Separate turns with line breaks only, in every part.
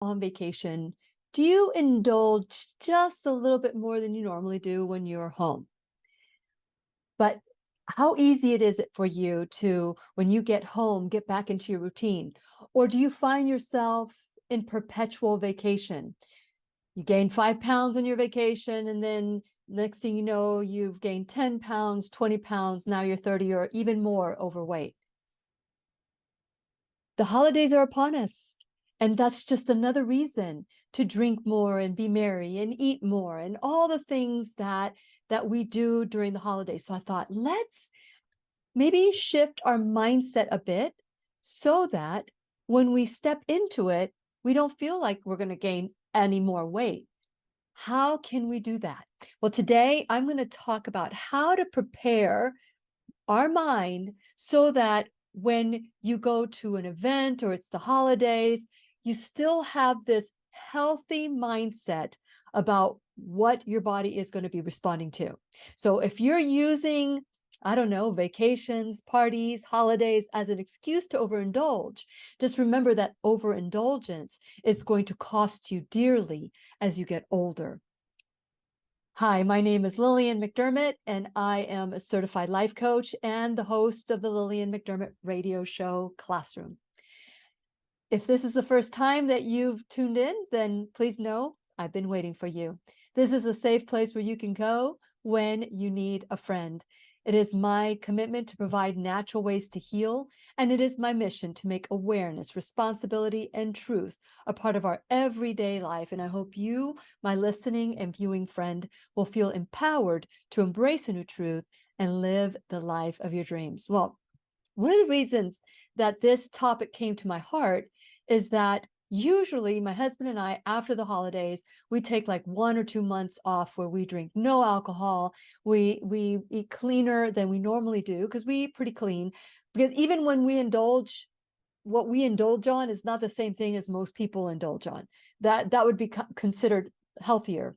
On vacation, do you indulge just a little bit more than you normally do when you're home? But how easy is it for you to, when you get home, get back into your routine? Or do you find yourself in perpetual vacation? You gain 5 pounds on your vacation, and then next thing you know, you've gained 10 pounds, 20 pounds. Now you're 30 or even more overweight. The holidays are upon us. And that's just another reason to drink more and be merry and eat more and all the things that we do during the holidays. So I thought, let's maybe shift our mindset a bit so that when we step into it, we don't feel like we're going to gain any more weight. How can we do that? Well, today I'm going to talk about how to prepare our mind so that when you go to an event or it's the holidays, you still have this healthy mindset about what your body is going to be responding to. So if you're using, I don't know, vacations, parties, holidays as an excuse to overindulge, just remember that overindulgence is going to cost you dearly as you get older. Hi, my name is Lillian McDermott, and I am a certified life coach and the host of the Lillian McDermott radio show Classroom. If this is the first time that you've tuned in, then please know I've been waiting for you. This is a safe place where you can go when you need a friend. It is my commitment to provide natural ways to heal, and it is my mission to make awareness, responsibility, and truth a part of our everyday life. And I hope you, my listening and viewing friend, will feel empowered to embrace a new truth and live the life of your dreams. Well, one of the reasons that this topic came to my heart is that usually my husband and I, after the holidays, we take like 1 or 2 months off where we drink no alcohol. We eat cleaner than we normally do because we eat pretty clean. Because even when we indulge, what we indulge on is not the same thing as most people indulge on. That would be considered healthier,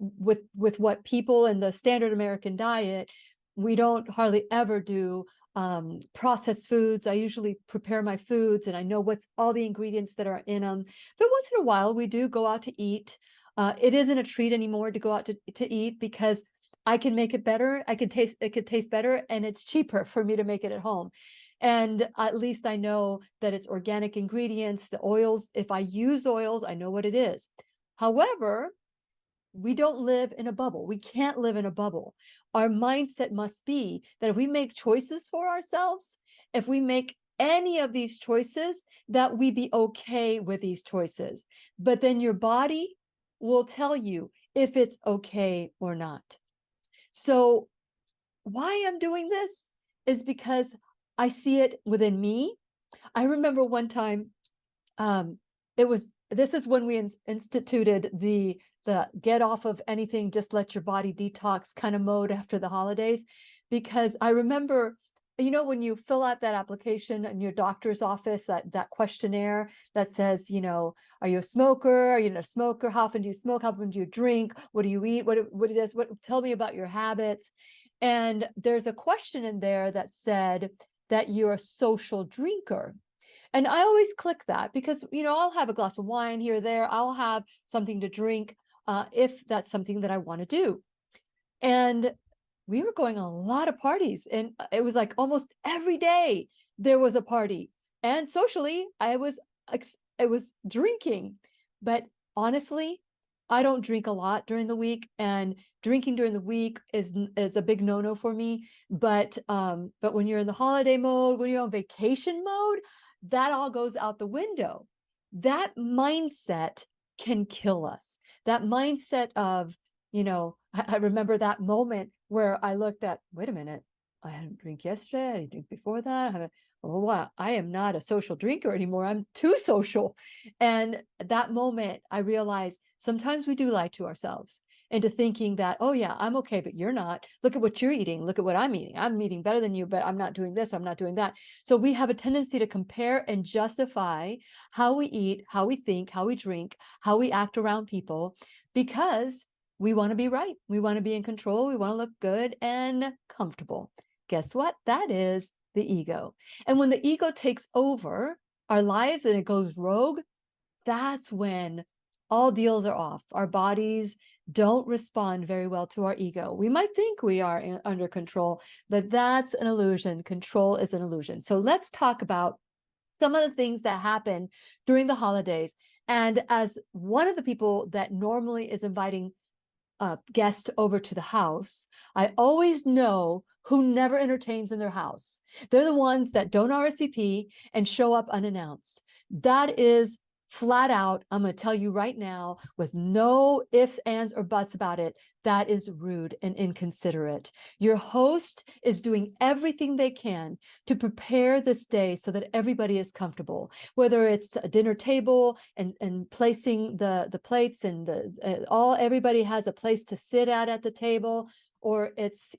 with what people in the standard American diet. We don't hardly ever do processed foods. I usually prepare my foods and I know what's all the ingredients that are in them. But once in a while, we do go out to eat. It isn't a treat anymore to go out to eat because I can make it better. It could taste better, and it's cheaper for me to make it at home. And at least I know that it's organic ingredients, the oils. If I use oils, I know what it is. However, we don't live in a bubble. We can't live in a bubble. Our mindset must be that if we make choices for ourselves, if we make any of these choices, that we be okay with these choices. But then your body will tell you if it's okay or not. So why I'm doing this is because I see it within me. I remember one time, this is when we instituted the get off of anything, just let your body detox kind of mode after the holidays. Because I remember, when you fill out that application in your doctor's office, that questionnaire that says, are you a smoker? Are you not a smoker? How often do you smoke? How often do you drink? What do you eat? Tell me about your habits. And there's a question in there that said that you're a social drinker. And I always click that because, I'll have a glass of wine here or there. I'll have something to drink if that's something that I want to do. And we were going on a lot of parties, and it was like almost every day there was a party. And socially, I was drinking. But honestly, I don't drink a lot during the week, and drinking during the week is a big no-no for me. But when you're in the holiday mode, when you're on vacation mode, that all goes out the window. That mindset can kill us. That mindset of, I remember that moment where I looked at, wait a minute, I hadn't drink yesterday, I didn't drink before that. Wow, I am not a social drinker anymore. I'm too social. And that moment, I realized sometimes we do lie to ourselves into thinking that, oh yeah, I'm okay, but you're not. Look at what you're eating. Look at what I'm eating. I'm eating better than you, but I'm not doing this. I'm not doing that. So we have a tendency to compare and justify how we eat, how we think, how we drink, how we act around people, because we want to be right. We want to be in control. We want to look good and comfortable. Guess what? That is the ego. And when the ego takes over our lives and it goes rogue, that's when all deals are off. Our bodies don't respond very well to our ego. We might think we are under control, but that's an illusion. Control is an illusion. So let's talk about some of the things that happen during the holidays. And as one of the people that normally is inviting guest over to the house, I always know who never entertains in their house. They're the ones that don't RSVP and show up unannounced. That is flat out, I'm going to tell you right now, with no ifs, ands, or buts about it, that is rude and inconsiderate. Your host is doing everything they can to prepare this day so that everybody is comfortable, whether it's a dinner table and placing the plates and everybody has a place to sit at the table, or it's,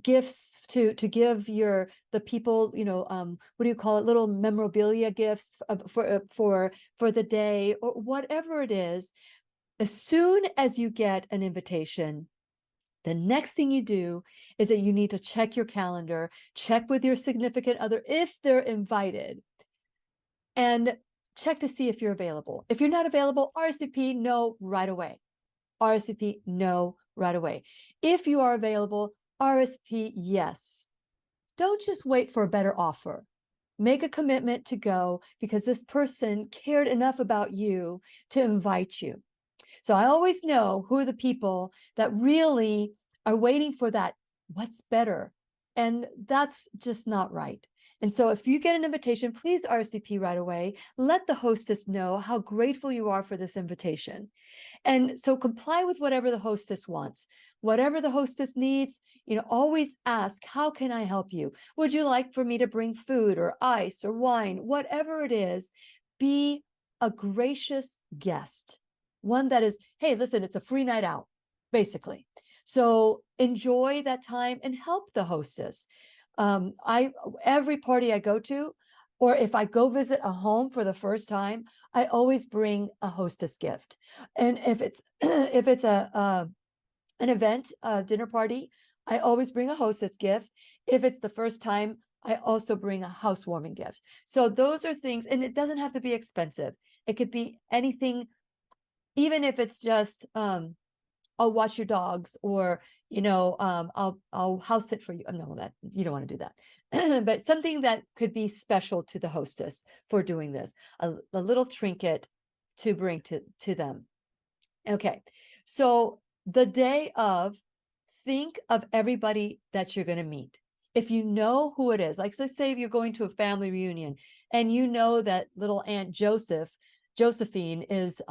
gifts to give the people, what do you call it, little memorabilia gifts for the day, or whatever it is. As soon as you get an invitation, the next thing you do is that you need to check your calendar, check with your significant other if they're invited, and check to see if you're available. If you're not available, RSVP no right away. RSVP no right away. If you are available, RSVP yes. Don't just wait for a better offer. Make a commitment to go because this person cared enough about you to invite you. So I always know who are the people that really are waiting for that what's better. And that's just not right. And so if you get an invitation, please RSVP right away. Let the hostess know how grateful you are for this invitation. And so comply with whatever the hostess wants, whatever the hostess needs, always ask, how can I help you? Would you like for me to bring food or ice or wine? Whatever it is, be a gracious guest. One that is, hey, listen, it's a free night out, basically. So enjoy that time and help the hostess. Every party I go to, or if I go visit a home for the first time, I always bring a hostess gift. And if it's an event, a dinner party, I always bring a hostess gift. If it's the first time, I also bring a housewarming gift. So those are things, and it doesn't have to be expensive. It could be anything, even if it's just I'll watch your dogs, or I'll house sit for you. No, that you don't want to do that. But something that could be special to the hostess for doing this, a little trinket to bring to them. Okay, so the day of, think of everybody that you're going to meet. If you know who it is, like let's say if you're going to a family reunion and you know that little Aunt Josephine is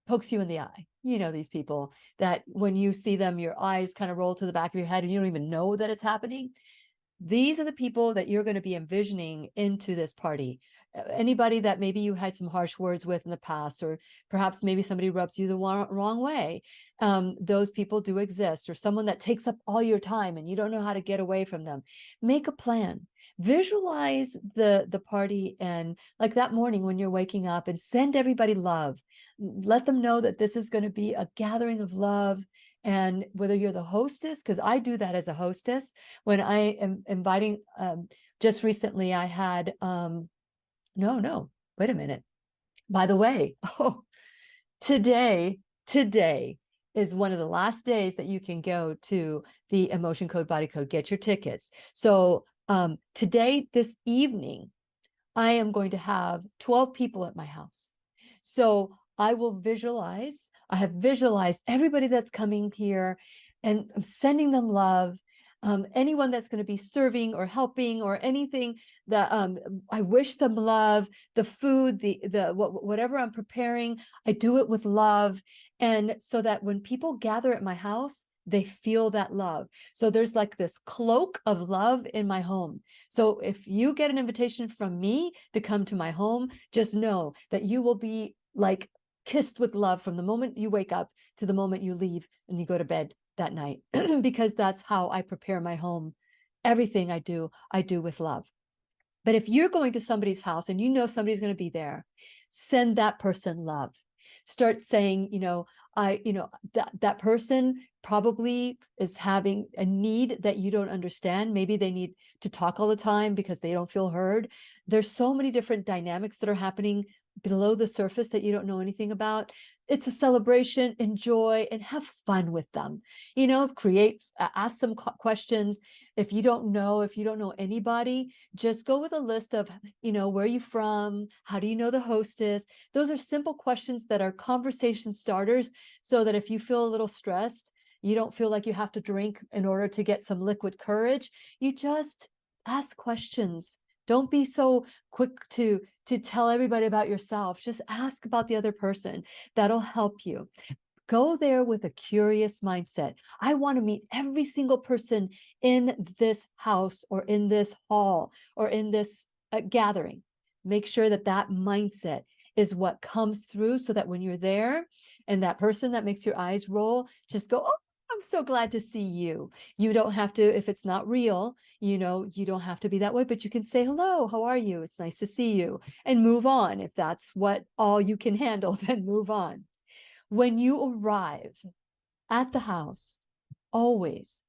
pokes you in the eye. These people that when you see them, your eyes kind of roll to the back of your head and you don't even know that it's happening. These are the people that you're going to be envisioning into this party. Anybody that maybe you had some harsh words with in the past, or perhaps maybe somebody rubs you the wrong way. Those people do exist, or someone that takes up all your time and you don't know how to get away from them. Make a plan. Visualize the party, and like that morning when you're waking up, and send everybody love. Let them know that this is going to be a gathering of love. And whether you're the hostess, because I do that as a hostess, when I am inviting, just recently I had, no, wait a minute. By the way, today is one of the last days that you can go to the Emotion Code Body Code, get your tickets. So today, this evening, I am going to have 12 people at my house. So I will visualize, I have visualized everybody that's coming here, and I'm sending them love. Anyone that's going to be serving or helping or anything that I wish them love. The food, whatever I'm preparing, I do it with love. And so that when people gather at my house, they feel that love. So there's like this cloak of love in my home. So if you get an invitation from me to come to my home, just know that you will be like kissed with love from the moment you wake up to the moment you leave and you go to bed that night, because that's how I prepare my home. Everything I do with love. But if you're going to somebody's house and you know somebody's going to be there, send that person love. Start saying, that person probably is having a need that you don't understand. Maybe they need to talk all the time because they don't feel heard. There's so many different dynamics that are happening below the surface that you don't know anything about. It's a celebration, enjoy, and have fun with them. Ask some questions. If you don't know anybody, just go with a list of, where are you from? How do you know the hostess? Those are simple questions that are conversation starters, so that if you feel a little stressed, you don't feel like you have to drink in order to get some liquid courage. You just ask questions. Don't be so quick to tell everybody about yourself. Just ask about the other person. That'll help you. Go there with a curious mindset. I want to meet every single person in this house or in this hall or in this gathering. Make sure that that mindset is what comes through, so that when you're there and that person that makes your eyes roll, just go, oh, I'm so glad to see you. You don't have to, if it's not real, you don't have to be that way, but you can say, hello, how are you? It's nice to see you, and move on. If that's what all you can handle, then move on. When you arrive at the house, always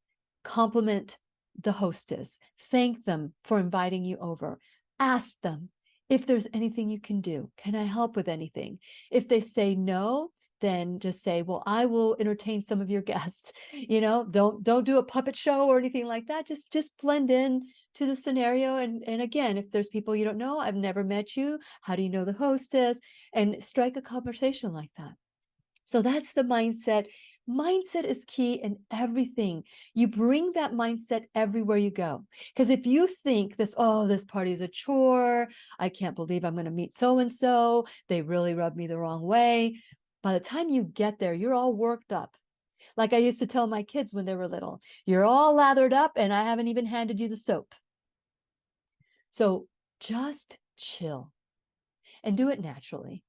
compliment the hostess. Thank them for inviting you over. Ask them if there's anything you can do. Can I help with anything? If they say no, then just say, well, I will entertain some of your guests. Don't do a puppet show or anything like that. Just blend in to the scenario. And again, if there's people you don't know, I've never met you, how do you know the hostess? And strike a conversation like that. So that's the mindset. Mindset is key in everything. You bring that mindset everywhere you go. Because if you think this party is a chore, I can't believe I'm going to meet so-and-so, they really rubbed me the wrong way. By the time you get there, you're all worked up. Like I used to tell my kids when they were little, you're all lathered up and I haven't even handed you the soap. So just chill and do it naturally.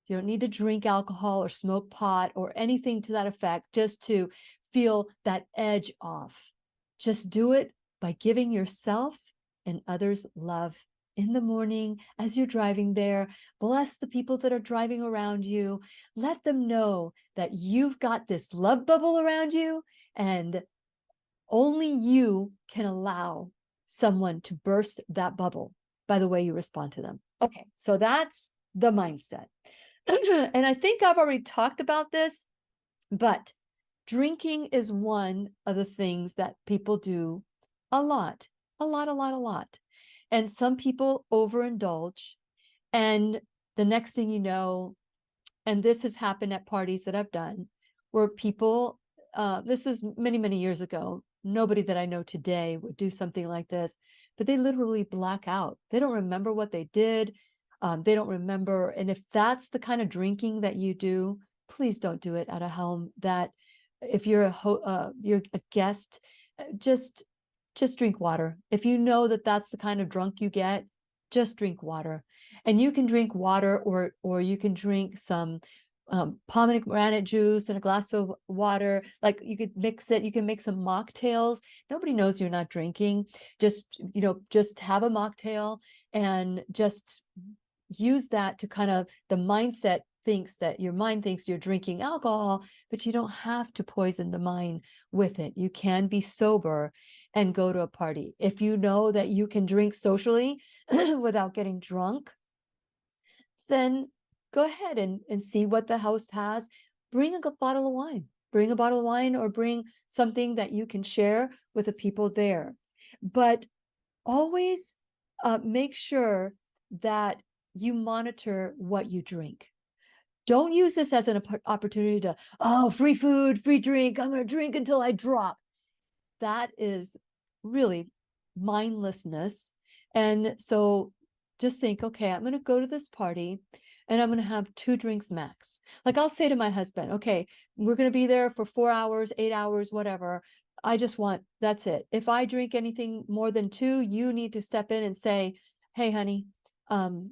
You don't need to drink alcohol or smoke pot or anything to that effect just to feel that edge off. Just do it by giving yourself and others love in the morning as you're driving there. Bless the people that are driving around you. Let them know that you've got this love bubble around you, and only you can allow someone to burst that bubble by the way you respond to them. Okay, so that's the mindset. And I think I've already talked about this, but drinking is one of the things that people do a lot. And some people overindulge. And the next thing you know, and this has happened at parties that I've done, where people, this was many, many years ago, nobody that I know today would do something like this, but they literally black out. They don't remember what they did. They don't remember. And if that's the kind of drinking that you do, please don't do it at a home. That if you're a guest, just drink water. If you know that that's the kind of drunk you get, just drink water. And you can drink water, or you can drink some pomegranate juice and a glass of water. Like, you could mix it. You can make some mocktails. Nobody knows you're not drinking. Just have a mocktail and just use that to kind of, the mindset thinks that your mind thinks you're drinking alcohol, but you don't have to poison the mind with it. You can be sober and go to a party. If you know that you can drink socially without getting drunk, then go ahead and see what the host has. Bring a bottle of wine. Bring a bottle of wine, or bring something that you can share with the people there. But always make sure that you monitor what you drink. Don't use this as an opportunity to, free food, free drink, I'm going to drink until I drop. That is really mindlessness. And so just think, okay, I'm going to go to this party and I'm going to have 2 drinks max. Like, I'll say to my husband, okay, we're going to be there for 4 hours, 8 hours, whatever. That's it. If I drink anything more than 2, you need to step in and say, hey, honey, do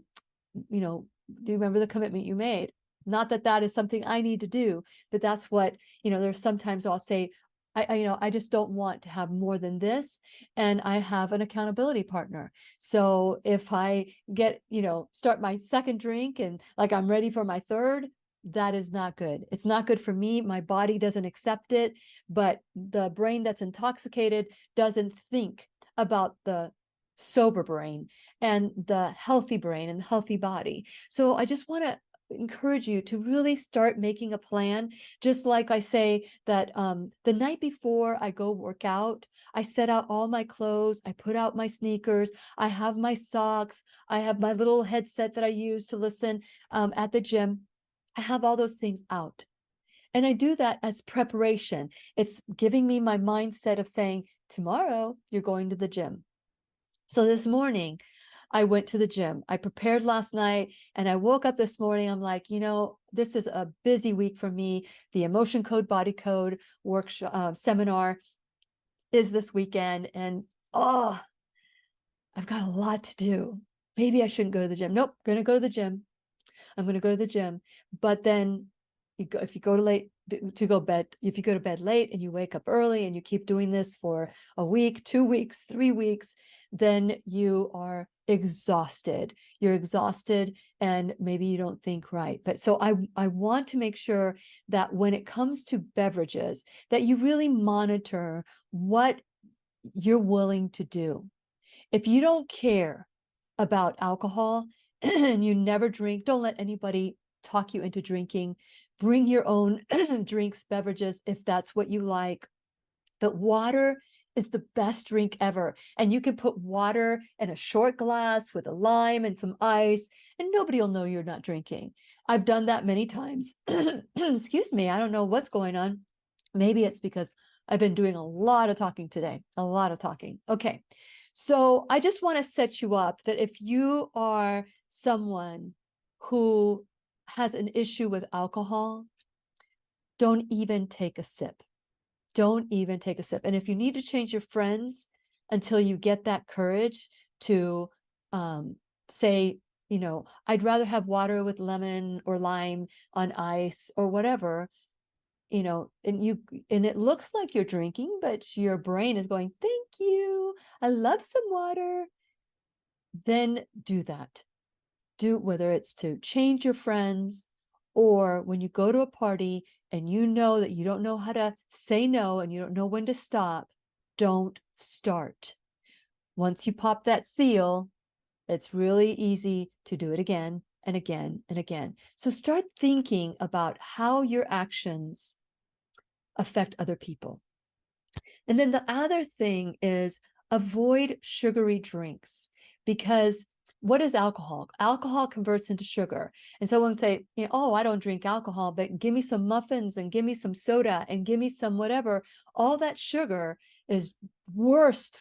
you remember the commitment you made? Not that that is something I need to do, but that's what, there's sometimes I'll say, I just don't want to have more than this. And I have an accountability partner. So if I get, start my second drink and like I'm ready for my third, that is not good. It's not good for me. My body doesn't accept it, but the brain that's intoxicated doesn't think about the sober brain and the healthy brain and the healthy body. So I just want to encourage you to really start making a plan. Just like I say that the night before I go work out, I set out all my clothes, I put out my sneakers, I have my socks, I have my little headset that I use to listen at the gym. I have all those things out. And I do that as preparation. It's giving me my mindset of saying, tomorrow you're going to the gym. So this morning, I went to the gym. I prepared last night and I woke up this morning. I'm like, this is a busy week for me. The emotion code, body code workshop seminar is this weekend. And I've got a lot to do. Maybe I shouldn't go to the gym. Nope, going to go to the gym. I'm going to go to the gym. But then if you go to bed late and you wake up early and you keep doing this for a week, 2 weeks, 3 weeks, then you are exhausted. You're exhausted and maybe you don't think right. But so I want to make sure that when it comes to beverages, that you really monitor what you're willing to do. If you don't care about alcohol and you never drink, don't let anybody talk you into drinking. Bring your own drinks, beverages, if that's what you like. But water is the best drink ever. And you can put water in a short glass with a lime and some ice, and nobody will know you're not drinking. I've done that many times. Excuse me, I don't know what's going on. Maybe it's because I've been doing a lot of talking today, a lot of talking. Okay, so I just want to set you up that if you are someone who has an issue with alcohol, don't even take a sip. Don't even take a sip. And if you need to change your friends until you get that courage to say, I'd rather have water with lemon or lime on ice or whatever, and it looks like you're drinking, but your brain is going, thank you, I love some water. Then do that. Do, whether it's to change your friends or when you go to a party and you know that you don't know how to say no and you don't know when to stop, don't start. Once you pop that seal, it's really easy to do it again and again and again. So start thinking about how your actions affect other people. And then the other thing is avoid sugary drinks, because what is alcohol? Alcohol converts into sugar. And so when say, I don't drink alcohol, but give me some muffins and give me some soda and give me some whatever, all that sugar is worse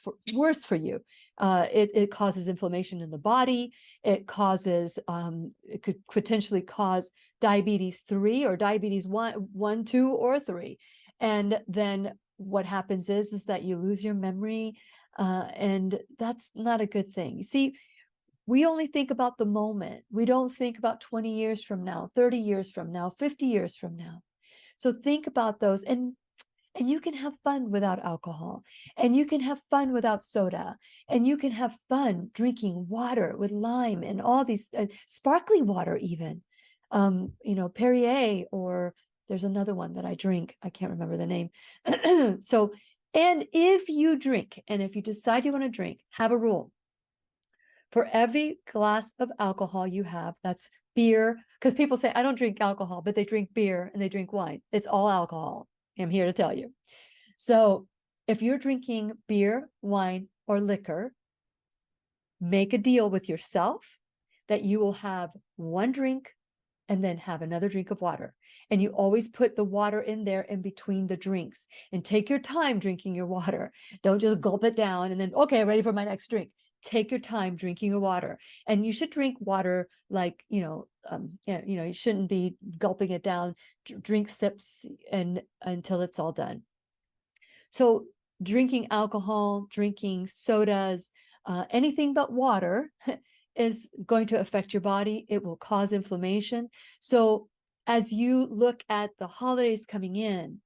for you. It causes inflammation in the body. It could potentially cause diabetes 3 or diabetes 1, 2, or 3. And then what happens is that you lose your memory, and that's not a good thing. You see, we only think about the moment. We don't think about 20 years from now, 30 years from now, 50 years from now. So think about those, and you can have fun without alcohol, and you can have fun without soda, and you can have fun drinking water with lime and all these sparkling water even, Perrier, or there's another one that I drink. I can't remember the name. So, and if you drink, and if you decide you want to drink, have a rule. For every glass of alcohol you have, that's beer, because people say, I don't drink alcohol, but they drink beer and they drink wine. It's all alcohol. I'm here to tell you. So if you're drinking beer, wine, or liquor, make a deal with yourself that you will have one drink and then have another drink of water. And you always put the water in there in between the drinks, and take your time drinking your water. Don't just gulp it down and then, okay, ready for my next drink. Take your time drinking your water. And you should drink water like, you shouldn't be gulping it down. Drink sips and until it's all done. So drinking alcohol, drinking sodas, anything but water is going to affect your body. It will cause inflammation. So as you look at the holidays coming in,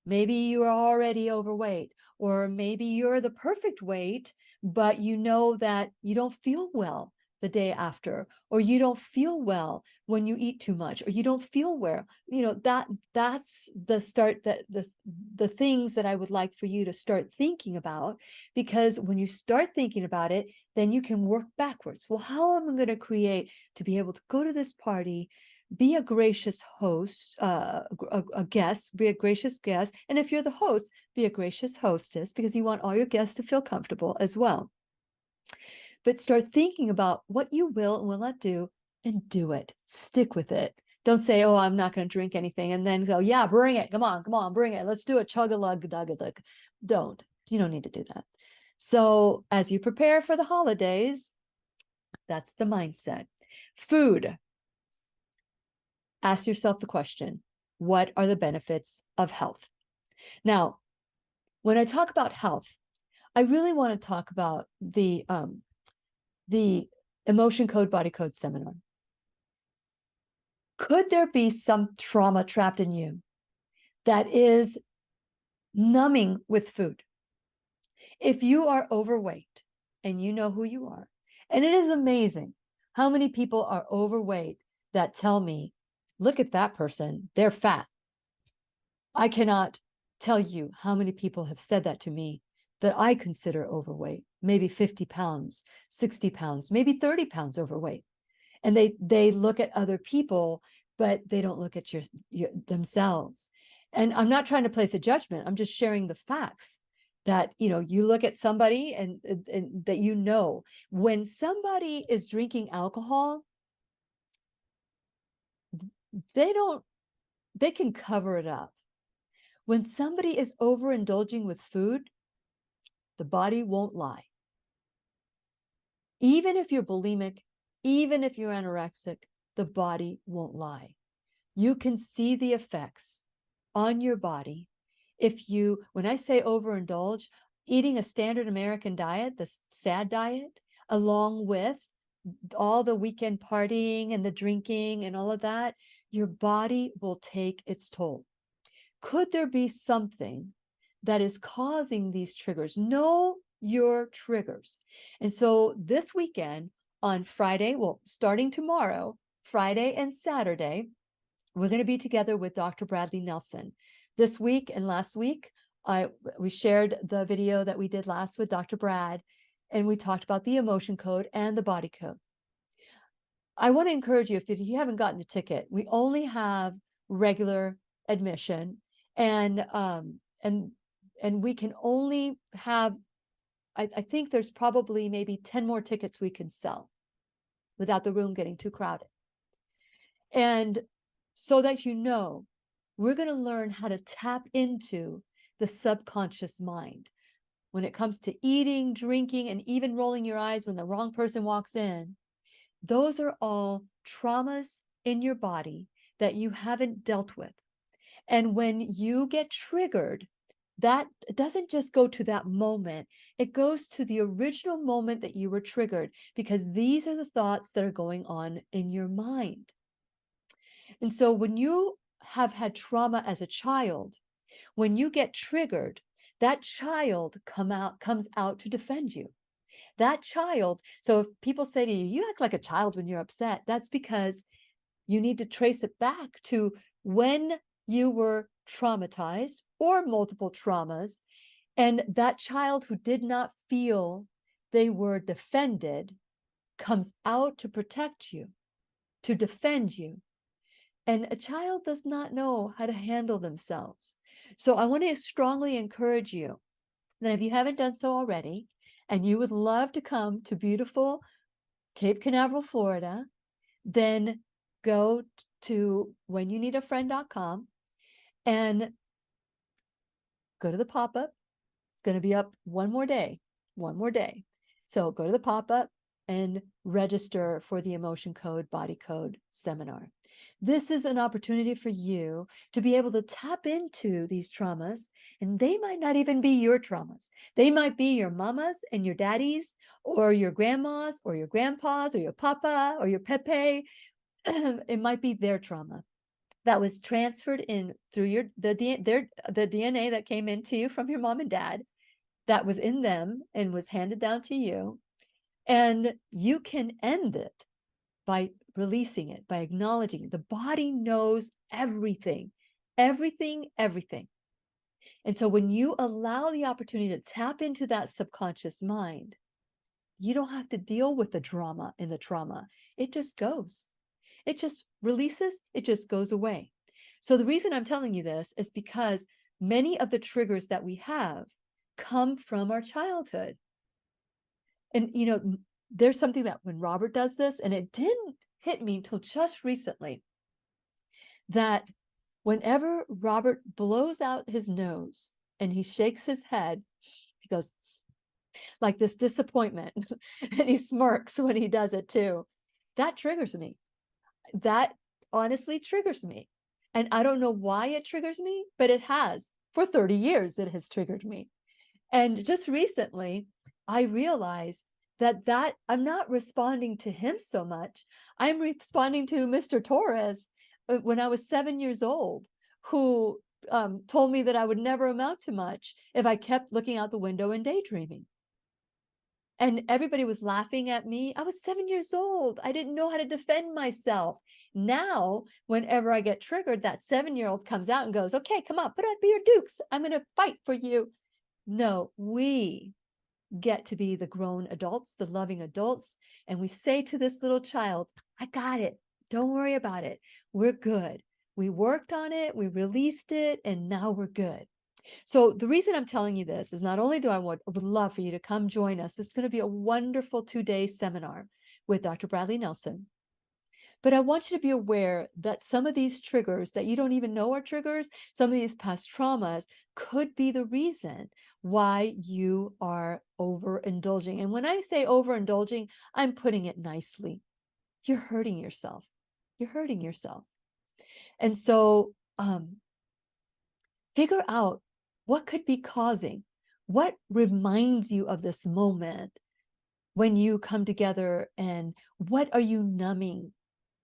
maybe you are already overweight, or maybe you're the perfect weight, but you know that you don't feel well the day after, or you don't feel well when you eat too much, or you don't feel well, that's the start, that the things that I would like for you to start thinking about. Because when you start thinking about it, then you can work backwards. Well, how am I going to create to be able to go to this party, be a gracious host, a guest, be a gracious guest, and if you're the host, be a gracious hostess, because you want all your guests to feel comfortable as well. But start thinking about what you will and will not do, and do it. Stick with it. Don't say, oh, I'm not going to drink anything, and then go, yeah, bring it. Come on, bring it. Let's do it. Chug-a-lug-dug-a-lug. Don't. You don't need to do that. So as you prepare for the holidays, that's the mindset. Food. Ask yourself the question, what are the benefits of health? Now, when I talk about health, I really want to talk about the Emotion Code, Body Code seminar. Could there be some trauma trapped in you that is numbing with food? If you are overweight, and you know who you are, and it is amazing how many people are overweight that tell me, look at that person, they're fat. I cannot tell you how many people have said that to me that I consider overweight, maybe 50 pounds, 60 pounds, maybe 30 pounds overweight. And they look at other people, but they don't look at themselves. And I'm not trying to place a judgment. I'm just sharing the facts that, you look at somebody and that, when somebody is drinking alcohol, they can cover it up. When somebody is overindulging with food, the body won't lie. Even if you're bulimic, even if you're anorexic, the body won't lie. You can see the effects on your body. When I say overindulge, eating a standard American diet, the SAD diet, along with all the weekend partying and the drinking and all of that, your body will take its toll. Could there be something that is causing these triggers? Know your triggers. And so this weekend on Friday, well, starting tomorrow, Friday and Saturday, we're going to be together with Dr. Bradley Nelson. This week and last week, we shared the video that we did last with Dr. Brad, and we talked about the emotion code and the body code. I want to encourage you, if you haven't gotten a ticket, we only have regular admission, and we can only have, I think there's probably maybe 10 more tickets we can sell without the room getting too crowded. And so that we're going to learn how to tap into the subconscious mind. When it comes to eating, drinking, and even rolling your eyes when the wrong person walks in, those are all traumas in your body that you haven't dealt with. And when you get triggered, that doesn't just go to that moment, it goes to the original moment that you were triggered, because these are the thoughts that are going on in your mind. And so when you have had trauma as a child, when you get triggered, that child comes out to defend you. That child, so if people say to you, you act like a child when you're upset, that's because you need to trace it back to when you were traumatized or multiple traumas, and that child who did not feel they were defended comes out to protect you, to defend you. And a child does not know how to handle themselves. So I want to strongly encourage you that if you haven't done so already, and you would love to come to beautiful Cape Canaveral, Florida, then go to whenyouneedafriend.com and go to the pop-up. It's going to be up one more day. So go to the pop-up and register for the Emotion Code, Body Code seminar. This is an opportunity for you to be able to tap into these traumas, and they might not even be your traumas. They might be your mamas and your daddies, or your grandmas, or your grandpas, or your papa, or your pepe. It might be their trauma that was transferred in through the DNA that came into you from your mom and dad, that was in them and was handed down to you. And you can end it by releasing it, by acknowledging it. The body knows everything, everything, everything. And so when you allow the opportunity to tap into that subconscious mind, you don't have to deal with the drama and the trauma. It just goes. It just releases, it just goes away. So the reason I'm telling you this is because many of the triggers that we have come from our childhood. And, you know, there's something that when Robert does this, and it didn't hit me until just recently, that whenever Robert blows out his nose and he shakes his head, he goes like this disappointment, and he smirks when he does it too. That triggers me. That honestly triggers me. And I don't know why it triggers me, but it has. For 30 years, it has triggered me. And just recently, I realized that I'm not responding to him so much. I'm responding to Mr. Torres when I was 7 years old, who told me that I would never amount to much if I kept looking out the window and daydreaming. And everybody was laughing at me. I was 7 years old. I didn't know how to defend myself. Now, whenever I get triggered, that 7-year-old comes out and goes, okay, come on, put on your dukes. I'm going to fight for you. No, we get to be the grown adults, the loving adults. And we say to this little child, I got it. Don't worry about it. We're good. We worked on it. We released it. And now we're good. So the reason I'm telling you this is not only do I would love for you to come join us. It's going to be a wonderful 2-day seminar with Dr. Bradley Nelson. But I want you to be aware that some of these triggers that you don't even know are triggers, some of these past traumas could be the reason why you are overindulging. And when I say overindulging, I'm putting it nicely. You're hurting yourself. You're hurting yourself. And so figure out what could be causing, what reminds you of this moment when you come together, and what are you numbing?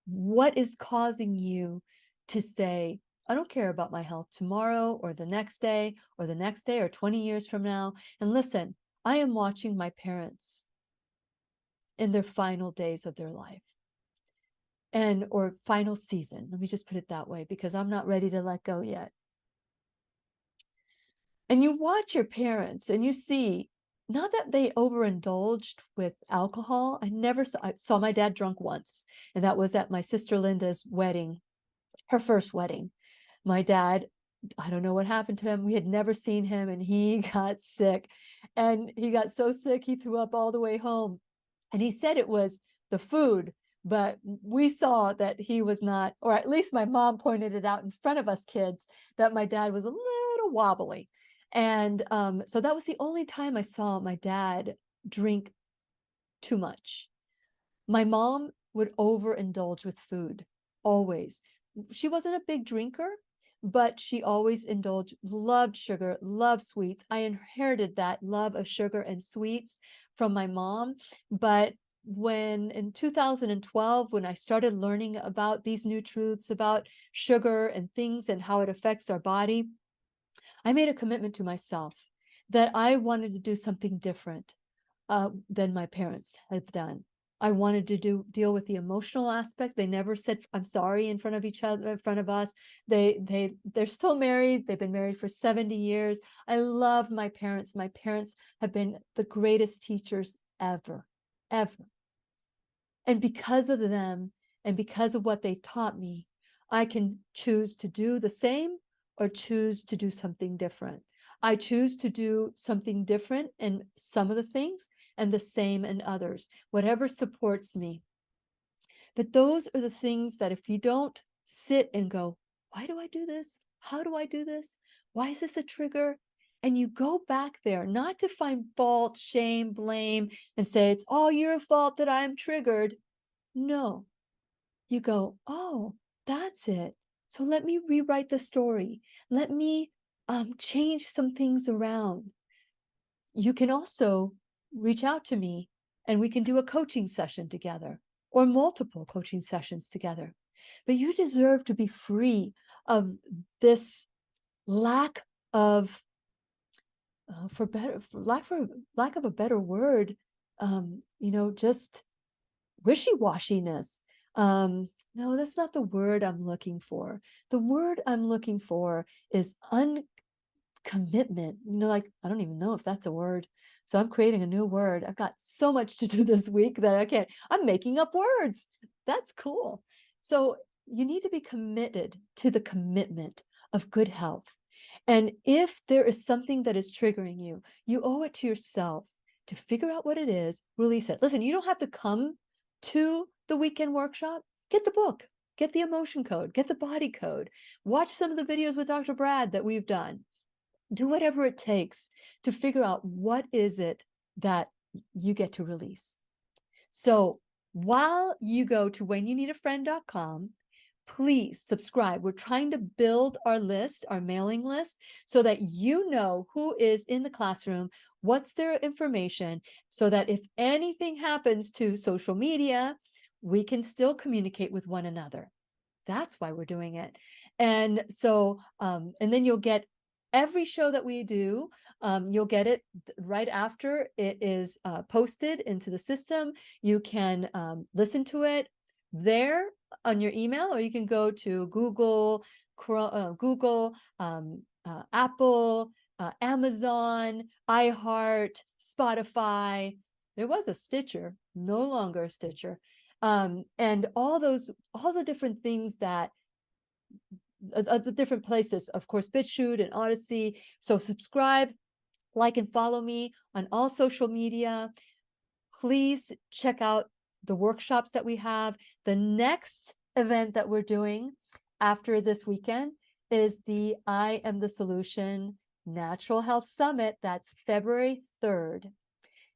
What is causing you to say, I don't care about my health tomorrow or the next day or the next day or 20 years from now. And listen, I am watching my parents in their final days of their life or final season. Let me just put it that way, because I'm not ready to let go yet. And you watch your parents and you see, not that they overindulged with alcohol. I saw my dad drunk once, and that was at my sister Linda's wedding, her first wedding. My dad, I don't know what happened to him. We had never seen him, and he got sick. And he got so sick, he threw up all the way home. And he said it was the food, but we saw that he was not, or at least my mom pointed it out in front of us kids, that my dad was a little wobbly. And so that was the only time I saw my dad drink too much. My mom would overindulge with food, always. She wasn't a big drinker, but she always indulged, loved sugar, loved sweets. I inherited that love of sugar and sweets from my mom. But when in 2012, when I started learning about these new truths about sugar and things and how it affects our body, I made a commitment to myself that I wanted to do something different than my parents had done. I wanted to deal with the emotional aspect. They never said I'm sorry in front of each other, in front of us. They're still married. They've been married for 70 years. I love my parents. My parents have been the greatest teachers ever, ever. And because of them and because of what they taught me, I can choose to do the same or choose to do something different. I choose to do something different in some of the things and the same in others, whatever supports me. But those are the things that if you don't sit and go, why do I do this? How do I do this? Why is this a trigger? And you go back there, not to find fault, shame, blame, and say, it's all your fault that I'm triggered. No, you go, oh, that's it. So let me rewrite the story. Let me change some things around. You can also reach out to me and we can do a coaching session together or multiple coaching sessions together. But you deserve to be free of this lack of, for lack of a better word, just wishy-washiness. No, that's not the word I'm looking for. The word I'm looking for is uncommitment. Like, I don't even know if that's a word. So I'm creating a new word. I've got so much to do this week that I'm making up words. That's cool. So you need to be committed to the commitment of good health. And if there is something that is triggering you, you owe it to yourself to figure out what it is, release it. Listen, you don't have to come to the weekend workshop. Get the book, get the emotion code, get the body code, watch some of the videos with Dr. Brad that we've done. Do whatever it takes to figure out what is it that you get to release. So while you go to whenyouneedafriend.com, please subscribe. We're trying to build our list, our mailing list, so that you know who is in the classroom, what's their information, so that if anything happens to social media, we can still communicate with one another. That's why we're doing it. And so, and then you'll get every show that we do, you'll get it right after it is posted into the system. You can listen to it there on your email, or you can go to Google, Apple, Amazon, iHeart, Spotify. There was a Stitcher, no longer a Stitcher. And all the different things that the different places, of course, BitChute and Odyssey. So subscribe, like, and follow me on all social media. Please check out the workshops that we have. The next event that we're doing after this weekend is the I Am the Solution Natural Health Summit. That's February 3rd.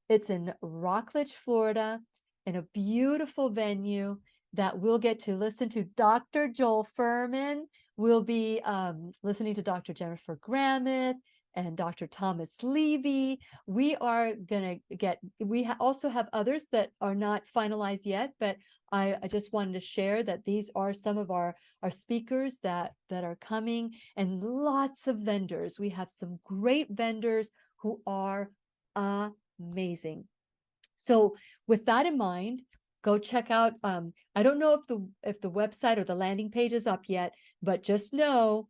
It's in Rockledge, Florida, in a beautiful venue that we'll get to listen to Dr. Joel Furman. We'll be listening to Dr. Jennifer Grammett and Dr. Thomas Levy. We are going to get, also have others that are not finalized yet, but I just wanted to share that these are some of our speakers that are coming, and lots of vendors. We have some great vendors who are amazing. So with that in mind, go check out, I don't know if the website or the landing page is up yet, but just know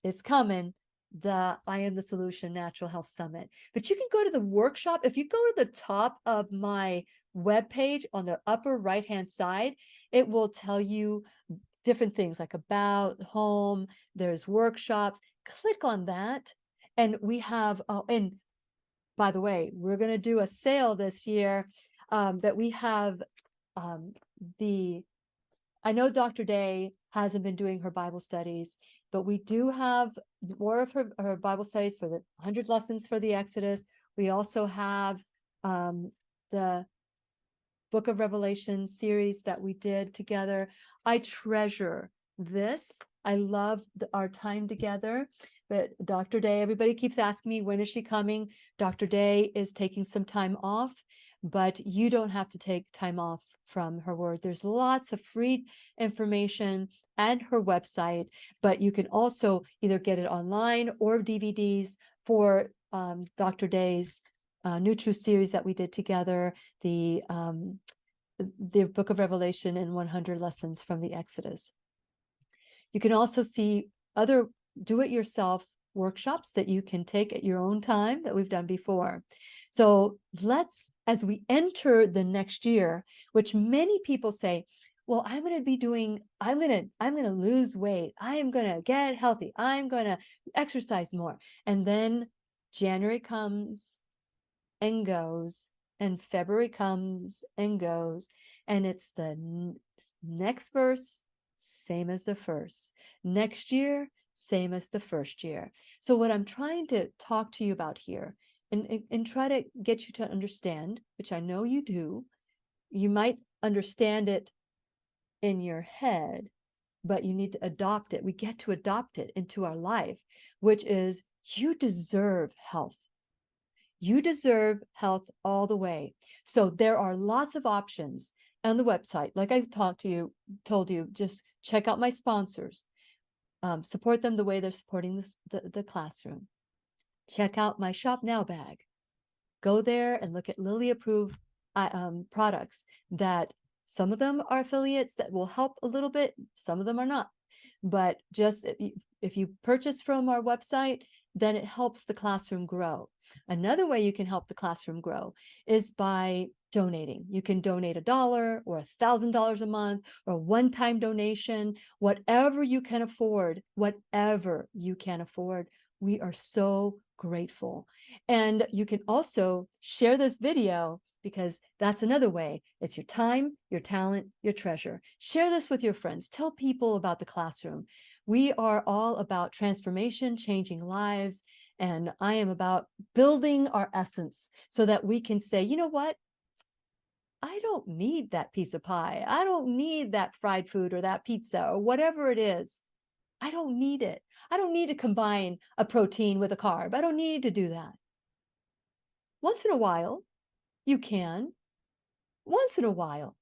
it's coming, the I Am the Solution Natural Health Summit. But you can go to the workshop. If you go to the top of my webpage on the upper right-hand side, it will tell you different things like about, home, there's workshops. Click on that. And we have, and by the way, we're going to do a sale this year that we have I know Dr. Day hasn't been doing her Bible studies, but we do have more of her Bible studies for the 100 lessons for the Exodus. We also have the Book of Revelation series that we did together. I treasure this. I love our time together. But Dr. Day, everybody keeps asking me, when is she coming? Dr. Day is taking some time off, but you don't have to take time off from her word. There's lots of free information at her website, but you can also either get it online or DVDs for Dr. Day's New Truth series that we did together, the Book of Revelation and 100 Lessons from the Exodus. You can also see other do-it-yourself workshops that you can take at your own time that we've done before. So as we enter the next year, which many people say, well, I'm going to lose weight. I am going to get healthy. I'm going to exercise more. And then January comes and goes, and February comes and goes, and it's the next verse, same as the first. Next year, same as the first year. So what I'm trying to talk to you about here and try to get you to understand, which I know you do, you might understand it in your head, but you need to adopt it. We get to adopt it into our life, which is you deserve health. You deserve health all the way. So there are lots of options on the website. Like I told you, just check out my sponsors. Support them the way they're supporting the classroom. Check out my Shop Now bag. Go there and look at Lily approved products that some of them are affiliates that will help a little bit. Some of them are not. But just if you purchase from our website, then it helps the classroom grow. Another way you can help the classroom grow is by donating. You can donate $1 or $1,000 a month or one-time donation, whatever you can afford, whatever you can afford. We are so grateful. And you can also share this video, because that's another way. It's your time, your talent, your treasure. Share this with your friends. Tell people about the classroom. We are all about transformation, changing lives, and I am about building our essence so that we can say, you know what? I don't need that piece of pie. I don't need that fried food or that pizza or whatever it is. I don't need it. I don't need to combine a protein with a carb. I don't need to do that. Once in a while, you can. Once in a while.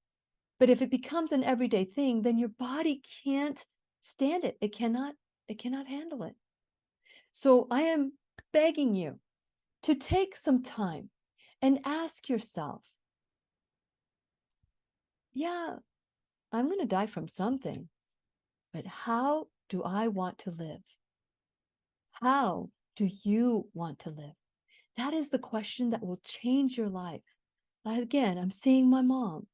But if it becomes an everyday thing, then your body can't stand it. It cannot handle it. So I am begging you to take some time and ask yourself, yeah, I'm going to die from something, but how do I want to live? How do you want to live? That is the question that will change your life. Again, I'm seeing my mom.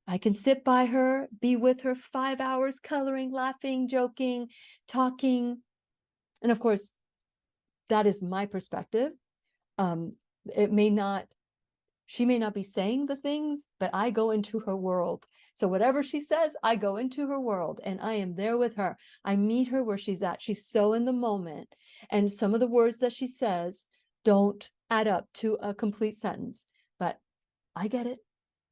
I can sit by her, be with her 5 hours, coloring, laughing, joking, talking. And of course, that is my perspective. It may not, she may not be saying the things, but I go into her world. So whatever she says, I go into her world and I am there with her. I meet her where she's at. She's so in the moment. And some of the words that she says don't add up to a complete sentence, but I get it.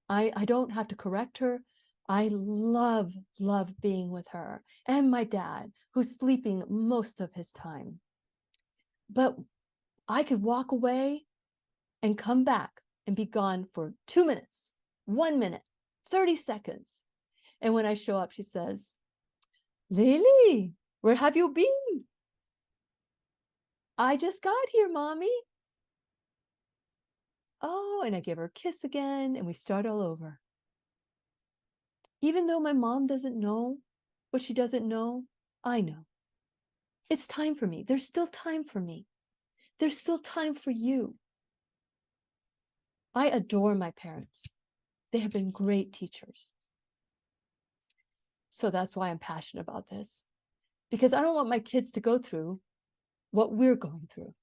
I don't have to correct her. I love being with her and my dad, who's sleeping most of his time. But I could walk away and come back and be gone for 2 minutes, 1 minute, 30 seconds. And when I show up, she says, Lily, where have you been? I just got here, Mommy. Oh, and I give her a kiss again and we start all over. Even though my mom doesn't know what she doesn't know, I know. It's time for me. There's still time for me. There's still time for you. I adore my parents. They have been great teachers. So that's why I'm passionate about this, because I don't want my kids to go through what we're going through,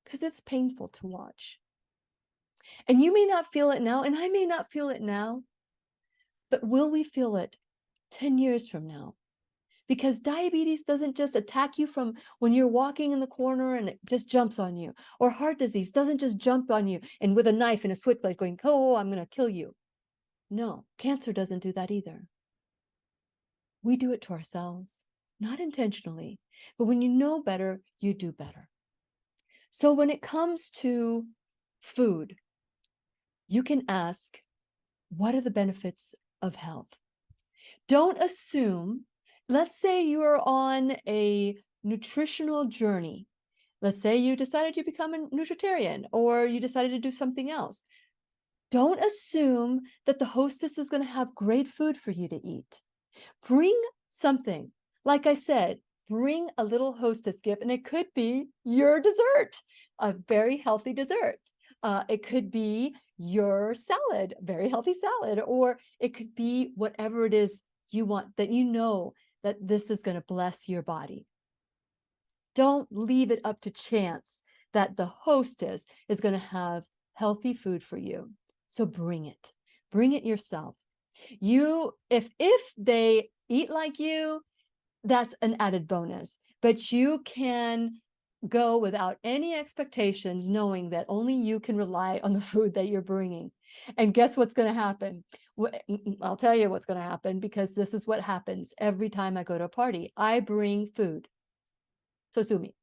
because it's painful to watch. And you may not feel it now, and I may not feel it now, but will we feel it 10 years from now? Because diabetes doesn't just attack you from when you're walking in the corner and it just jumps on you, or heart disease doesn't just jump on you and with a knife and a switchblade going, oh, I'm going to kill you. No, cancer doesn't do that either. We do it to ourselves, not intentionally, but when you know better, you do better. So when it comes to food, you can ask, what are the benefits of health? Don't assume, let's say you are on a nutritional journey. Let's say you decided to become a nutritarian or you decided to do something else. Don't assume that the hostess is going to have great food for you to eat. Bring something. Like I said, bring a little hostess gift, and it could be your dessert, a very healthy dessert. It could be your salad, very healthy salad, or it could be whatever it is you want, that you know that this is going to bless your body. Don't leave it up to chance that the hostess is going to have healthy food for you. So bring it yourself. If they eat like you, that's an added bonus, but you can go without any expectations, knowing that only you can rely on the food that you're bringing. And guess what's going to happen? I'll tell you what's going to happen, because this is what happens every time I go to a party. I bring food. So sue me.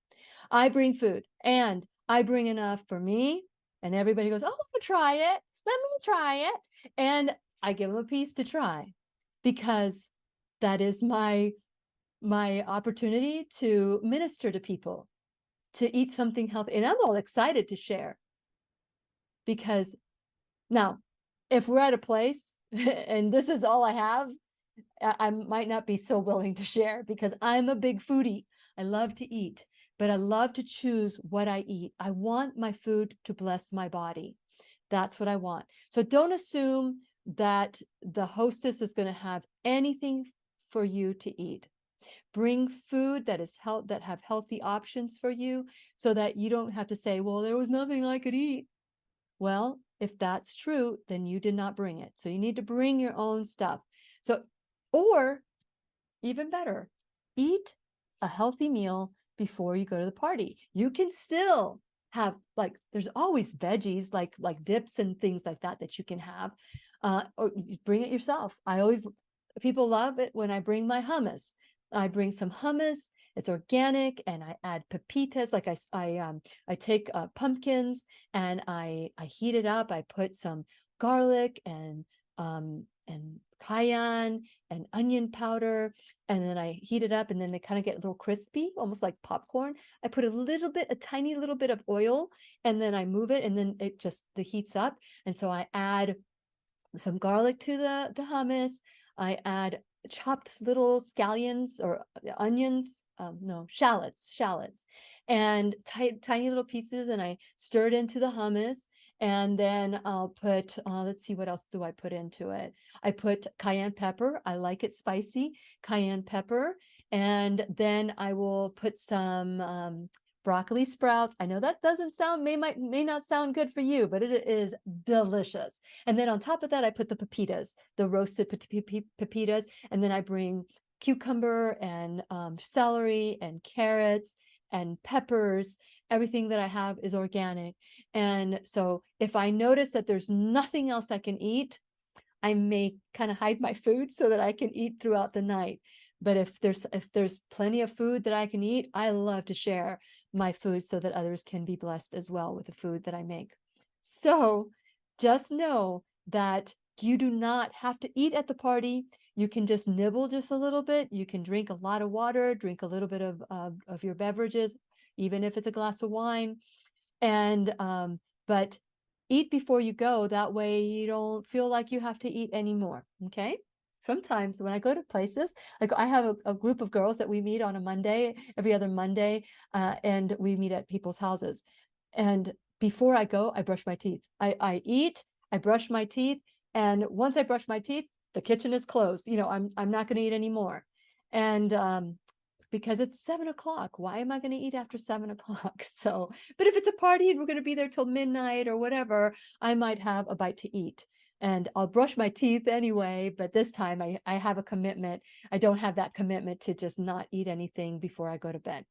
I bring food, and I bring enough for me, and everybody goes, oh, I'll try it. Let me try it. And I give them a piece to try, because that is my opportunity to minister to people, to eat something healthy. And I'm all excited to share. because now, if we're at a place and this is all I have, I might not be so willing to share because I'm a big foodie. I love to eat, but I love to choose what I eat. I want my food to bless my body. That's what I want. So don't assume that the hostess is going to have anything for you to eat. Bring food that is that have healthy options for you so that you don't have to say, well, there was nothing I could eat. Well, if that's true, then you did not bring it. So you need to bring your own stuff. So, or even better, eat a healthy meal before you go to the party. You can still have, like, there's always veggies, like dips and things like that that you can have, or you bring it yourself. People love it when I bring my hummus. I bring some hummus. It's organic, and I add pepitas. Like I take pumpkins and I heat it up. I put some garlic and cayenne and onion powder, and then I heat it up, and then they kind of get a little crispy, almost like popcorn. I put a tiny little bit of oil, and then I move it, and then it just heats up. And so I add some garlic to the hummus. I add chopped little scallions or onions, no, shallots, and tiny little pieces, and I stir it into the hummus. And then I'll put, let's see, what else do I put into it? I put cayenne pepper. I like it spicy, cayenne pepper. And then I will put some broccoli sprouts. I know that doesn't sound, may not sound good for you, but it is delicious. And then on top of that, I put the pepitas, the roasted pepitas. And then I bring cucumber and celery and carrots and peppers. Everything that I have is organic. And so if I notice that there's nothing else I can eat, I may kind of hide my food so that I can eat throughout the night. But if there's plenty of food that I can eat, I love to share my food so that others can be blessed as well with the food that I make. So just know that you do not have to eat at the party. You can just nibble just a little bit. You can drink a lot of water, drink a little bit of your beverages, even if it's a glass of wine. And but eat before you go. That way you don't feel like you have to eat anymore. Okay. Sometimes when I go to places, like I have a group of girls that we meet on a Monday, every other Monday, and we meet at people's houses. And before I go, I brush my teeth. I eat, I brush my teeth, and once I brush my teeth, the kitchen is closed. I'm not going to eat anymore. And because it's 7 o'clock. Why am I going to eat after 7 o'clock? So, but if it's a party and we're going to be there till midnight or whatever, I might have a bite to eat. And I'll brush my teeth anyway, but this time I have a commitment. I don't have that commitment to just not eat anything before I go to bed.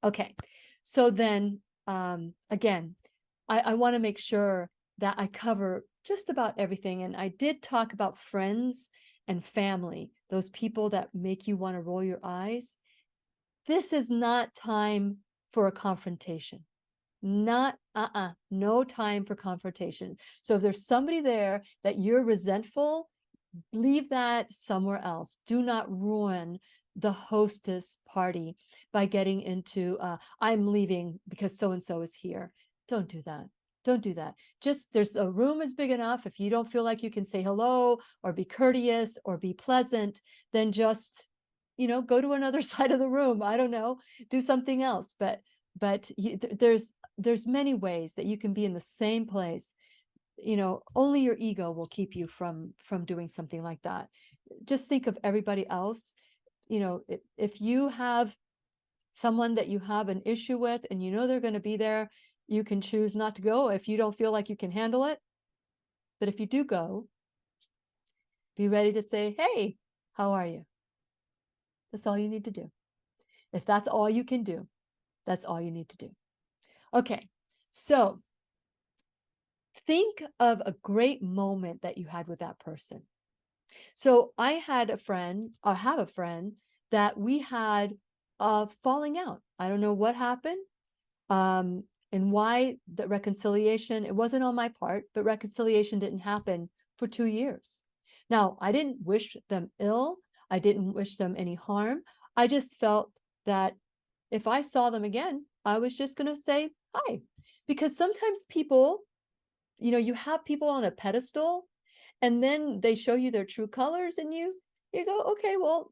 Okay, so then again, I want to make sure that I cover just about everything. And I did talk about friends and family, those people that make you want to roll your eyes. This is not time for a confrontation. No time for confrontation. So if there's somebody there that you're resentful, leave that somewhere else. Do not ruin the hostess party by getting into, I'm leaving because so-and-so is here. Don't do that. Don't do that. Just, there's a room is big enough. If you don't feel like you can say hello or be courteous or be pleasant, then just, go to another side of the room. I don't know, do something else. But there's many ways that you can be in the same place. Only your ego will keep you from doing something like that. Just think of everybody else. If you have someone that you have an issue with and they're going to be there, you can choose not to go if you don't feel like you can handle it. But if you do go, be ready to say, hey, how are you? That's all you need to do. If that's all you can do, that's all you need to do. Okay, so think of a great moment that you had with that person. So I had a friend, or have a friend, that we had a falling out. I don't know what happened, and why the reconciliation, it wasn't on my part, but reconciliation didn't happen for 2 years. Now, I didn't wish them ill. I didn't wish them any harm. I just felt that if I saw them again, I was just going to say hi, because sometimes people you know, you have people on a pedestal and then they show you their true colors and you go, okay, well,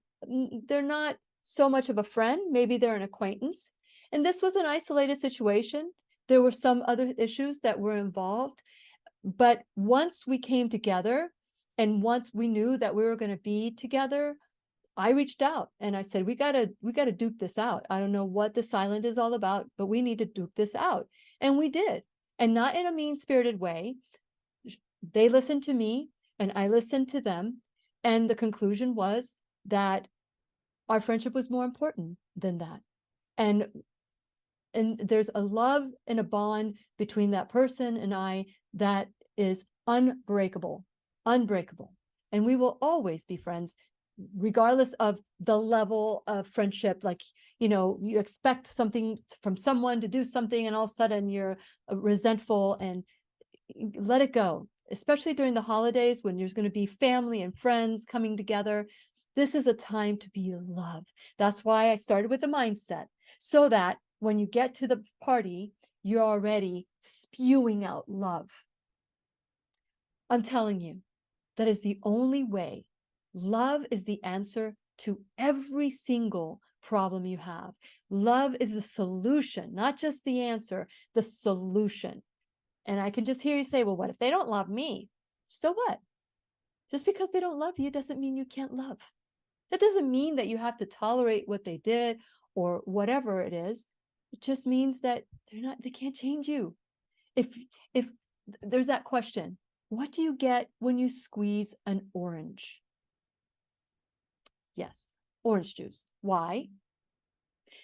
they're not so much of a friend. Maybe they're an acquaintance. And this was an isolated situation. There were some other issues that were involved. But once we came together and once we knew that we were going to be together, I reached out and I said, we gotta duke this out. I don't know what the silent is all about, but we need to duke this out. And we did. And not in a mean-spirited way. They listened to me and I listened to them. And the conclusion was that our friendship was more important than that. And there's a love and a bond between that person and I that is unbreakable, unbreakable. And we will always be friends, regardless of the level of friendship. Like, you know, you expect something from someone to do something and all of a sudden you're resentful, and let it go, especially during the holidays when there's going to be family and friends coming together. This is a time to be in love. That's why I started with the mindset, so that when you get to the party, you're already spewing out love. I'm telling you, that is the only way. Love is the answer to every single problem you have. Love is the solution, not just the answer, the solution. And I can just hear you say, well, what if they don't love me? So what? Just because they don't love you doesn't mean you can't love. That doesn't mean that you have to tolerate what they did or whatever it is. It just means that they can't change you. If there's that question, what do you get when you squeeze an orange? Yes, orange juice. Why?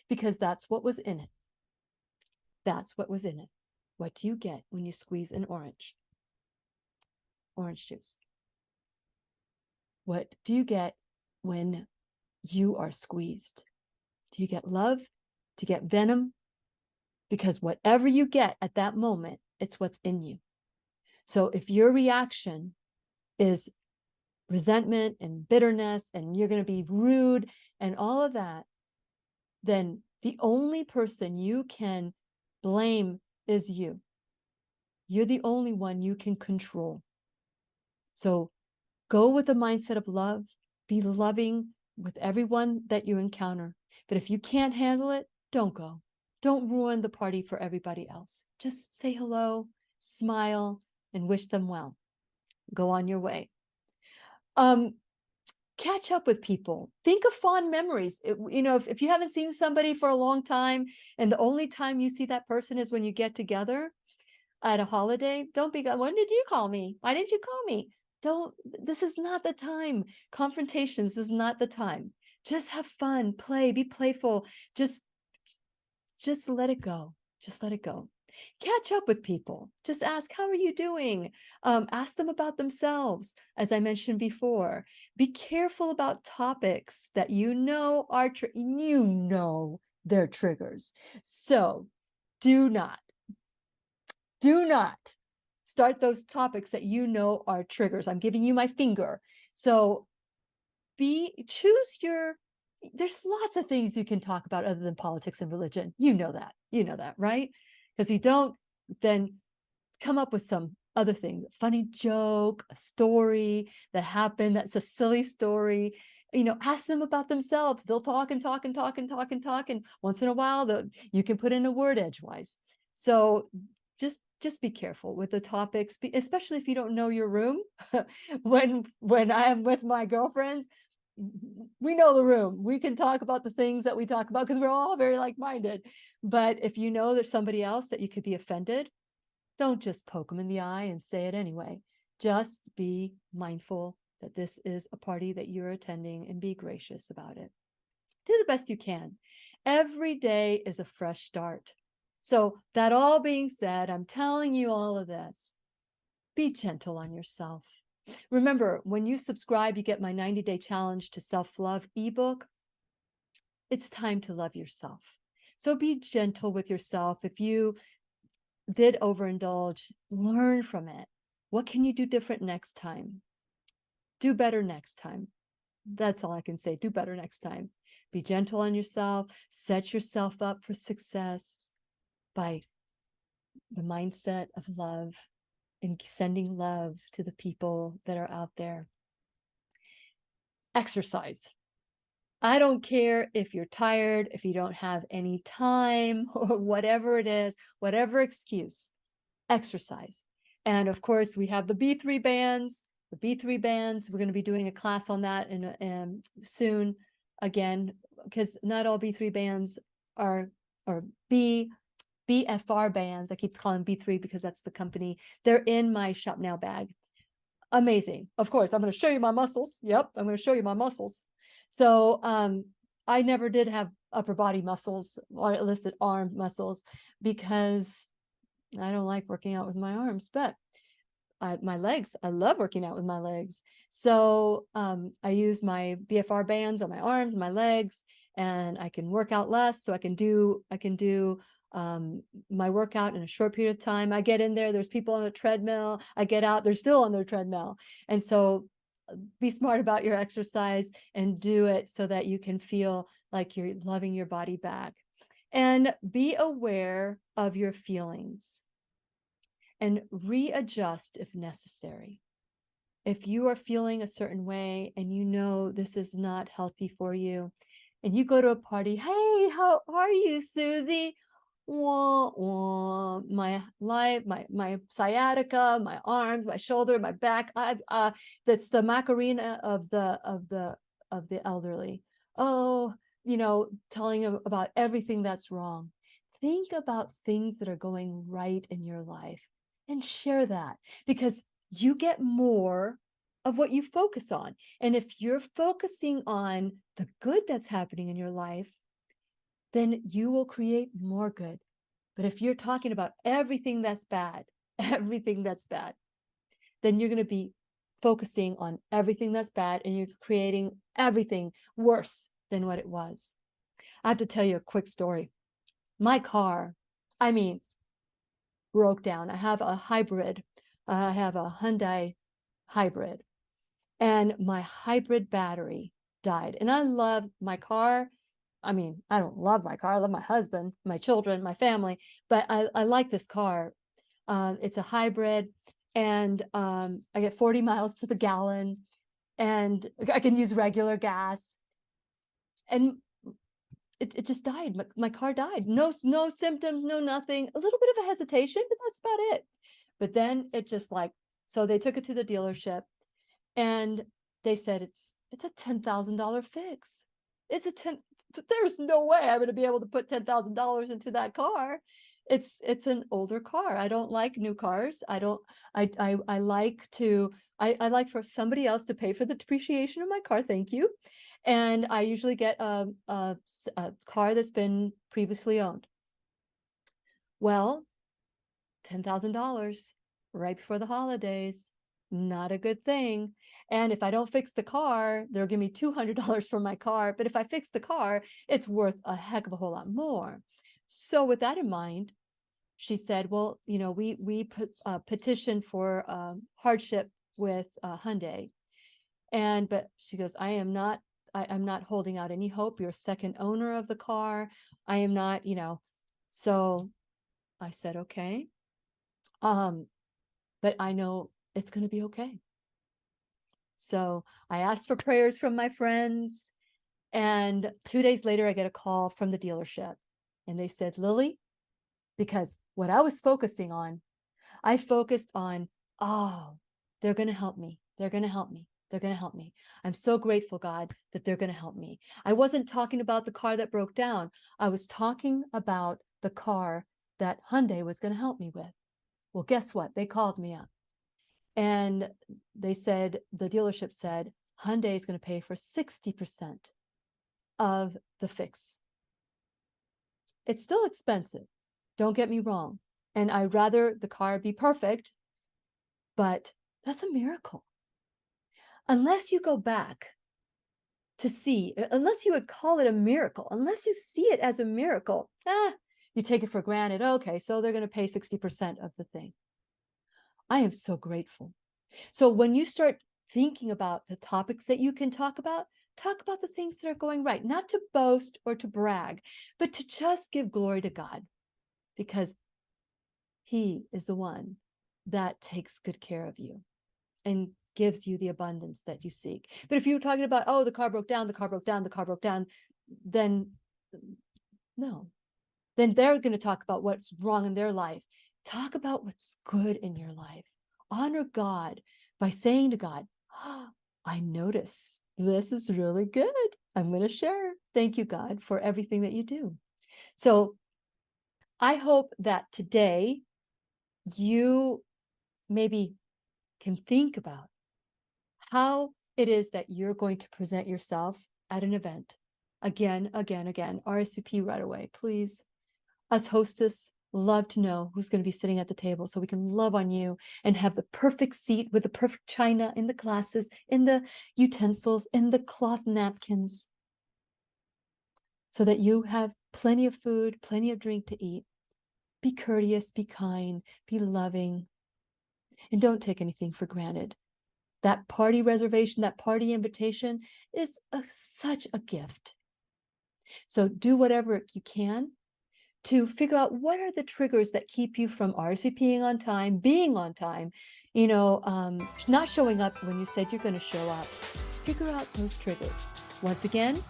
Because that's what was in it. That's what was in it. What do you get when you squeeze an orange? Orange juice. What do you get when you are squeezed? Do you get love? Do you get venom? Because whatever you get at that moment, it's what's in you. So if your reaction is resentment and bitterness and you're going to be rude and all of that, then the only person you can blame is you. You're the only one you can control. So go with the mindset of love. Be loving with everyone that you encounter. But if you can't handle it, don't go. Don't ruin the party for everybody else. Just say hello, smile, and wish them well. Go on your way. Catch up with people. Think of fond memories. You know, if you haven't seen somebody for a long time and the only time you see that person is when you get together at a holiday, don't be, when did you call me? Why didn't you call me? This is not the time. Confrontations is not the time. Just have fun, play, be playful. Just let it go. Just let it go. Catch up with people. Just ask, how are you doing? Ask them about themselves, as I mentioned before. Be careful about topics that you know are they're triggers. So do not start those topics that you know are triggers. I'm giving you my finger. So there's lots of things you can talk about other than politics and religion. You know that, right? Because you don't, then come up with some other thing, a funny joke, a story that happened that's a silly story. You know, ask them about themselves. They'll talk and talk and talk and talk and talk, and once in a while you can put in a word edgewise. So just be careful with the topics, especially if you don't know your room. when I am with my girlfriends, we know the room. We can talk about the things that we talk about because we're all very like-minded. But if you know there's somebody else that you could be offended, don't just poke them in the eye and say it anyway. Just be mindful that this is a party that you're attending and be gracious about it. Do the best you can. Every day is a fresh start. So that all being said, I'm telling you all of this. Be gentle on yourself. Remember, when you subscribe, you get my 90-day challenge to self-love ebook. It's time to love yourself. So be gentle with yourself. If you did overindulge, learn from it. What can you do different next time? Do better next time. That's all I can say. Do better next time. Be gentle on yourself. Set yourself up for success by the mindset of love. and sending love to the people that are out there. Exercise. I don't care if you're tired, if you don't have any time, or whatever it is, whatever excuse, exercise. And of course, we have the B3 bands. The B3 bands, we're going to be doing a class on that soon again, because not all B3 bands are, or BFR bands. I keep calling B3 because that's the company. They're in my Shop Now bag. Amazing. Of course, I'm going to show you my muscles. Yep, I'm going to show you my muscles. So I never did have upper body muscles, or illicit arm muscles, because I don't like working out with my arms, but my legs, I love working out with my legs. So I use my BFR bands on my arms, my legs, and I can work out less. So I can do my workout in a short period of time. I get in there, there's people on a treadmill. I get out, they're still on their treadmill. And so be smart about your exercise and do it so that you can feel like you're loving your body back. And be aware of your feelings and readjust if necessary. If you are feeling a certain way and you know this is not healthy for you, and you go to a party, hey, how are you, Susie? Wah, wah. My sciatica, my arms, my shoulder, my back. That's the Macarena of the elderly. Oh, telling them about everything that's wrong. Think about things that are going right in your life and share that, because you get more of what you focus on. And if you're focusing on the good that's happening in your life, then you will create more good. But if you're talking about everything that's bad, then you're going to be focusing on everything that's bad, and you're creating everything worse than what it was. I have to tell you a quick story. My car, broke down. I have a hybrid. I have a Hyundai hybrid, and my hybrid battery died. And I love my car. I don't love my car. I love my husband, my children, my family, but I like this car. It's a hybrid, and I get 40 miles to the gallon, and I can use regular gas. And it just died. My car died. No symptoms, no nothing. A little bit of a hesitation, but that's about it. But then it just so they took it to the dealership, and they said it's a $10,000 fix. There's no way I'm going to be able to put $10,000 into that car. It's an older car. I don't like new cars. I like for somebody else to pay for the depreciation of my car. Thank you. And I usually get a car that's been previously owned. Well, $10,000 right before the holidays. Not a good thing. And if I don't fix the car, they'll give me $200 for my car. But if I fix the car, it's worth a heck of a whole lot more. So with that in mind, she said, well, we petitioned for hardship with Hyundai. But she goes, I'm not holding out any hope. You're a second owner of the car. I am not, So I said, okay. But I know it's going to be okay. So I asked for prayers from my friends, and 2 days later, I get a call from the dealership, and they said, Lily, because what I was focusing on, I focused on, oh, they're going to help me. They're going to help me. They're going to help me. I'm so grateful, God, that they're going to help me. I wasn't talking about the car that broke down. I was talking about the car that Hyundai was going to help me with. Well, guess what? They called me up, and they said, the dealership said, Hyundai is going to pay for 60% of the fix. It's still expensive. Don't get me wrong. And I'd rather the car be perfect, but that's a miracle. Unless you go back to see, unless you would call it a miracle, unless you see it as a miracle, you take it for granted. Okay, so they're going to pay 60% of the thing. I am so grateful. So when you start thinking about the topics that you can talk about the things that are going right, not to boast or to brag, but to just give glory to God, because He is the one that takes good care of you and gives you the abundance that you seek. But if you're talking about, oh, the car broke down, then no. Then they're going to talk about what's wrong in their life. Talk about what's good in your life. Honor God by saying to God, oh, I notice this is really good. I'm going to share. Thank you, God, for everything that you do. So I hope that today you maybe can think about how it is that you're going to present yourself at an event. Again, RSVP right away, please. Us hostess love to know who's going to be sitting at the table so we can love on you and have the perfect seat with the perfect china in the glasses, in the utensils, in the cloth napkins, so that you have plenty of food, plenty of drink to eat. Be courteous, be kind, be loving, and don't take anything for granted. That party reservation, that party invitation is such a gift. So do whatever you can to figure out what are the triggers that keep you from RSVPing on time, being on time, not showing up when you said you're going to show up. Figure out those triggers. Once again,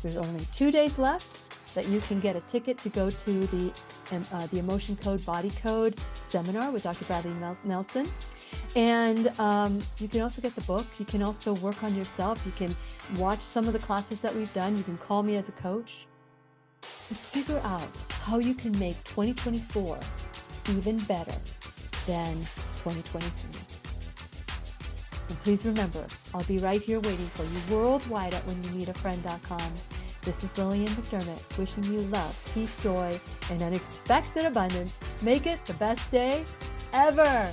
there's only 2 days left that you can get a ticket to go to the Emotion Code, Body Code seminar with Dr. Bradley Nelson. And you can also get the book. You can also work on yourself. You can watch some of the classes that we've done. You can call me as a coach. And figure out how you can make 2024 even better than 2023. And please remember, I'll be right here waiting for you worldwide at whenyouneedafriend.com. This is Lillian McDermott, wishing you love, peace, joy, and unexpected abundance. Make it the best day ever.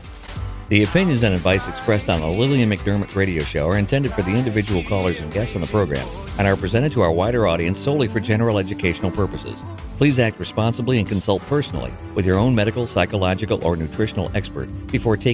The opinions and advice expressed on the Lillian McDermott radio show are intended for the individual callers and guests on the program and are presented to our wider audience solely for general educational purposes. Please act responsibly and consult personally with your own medical, psychological, or nutritional expert before taking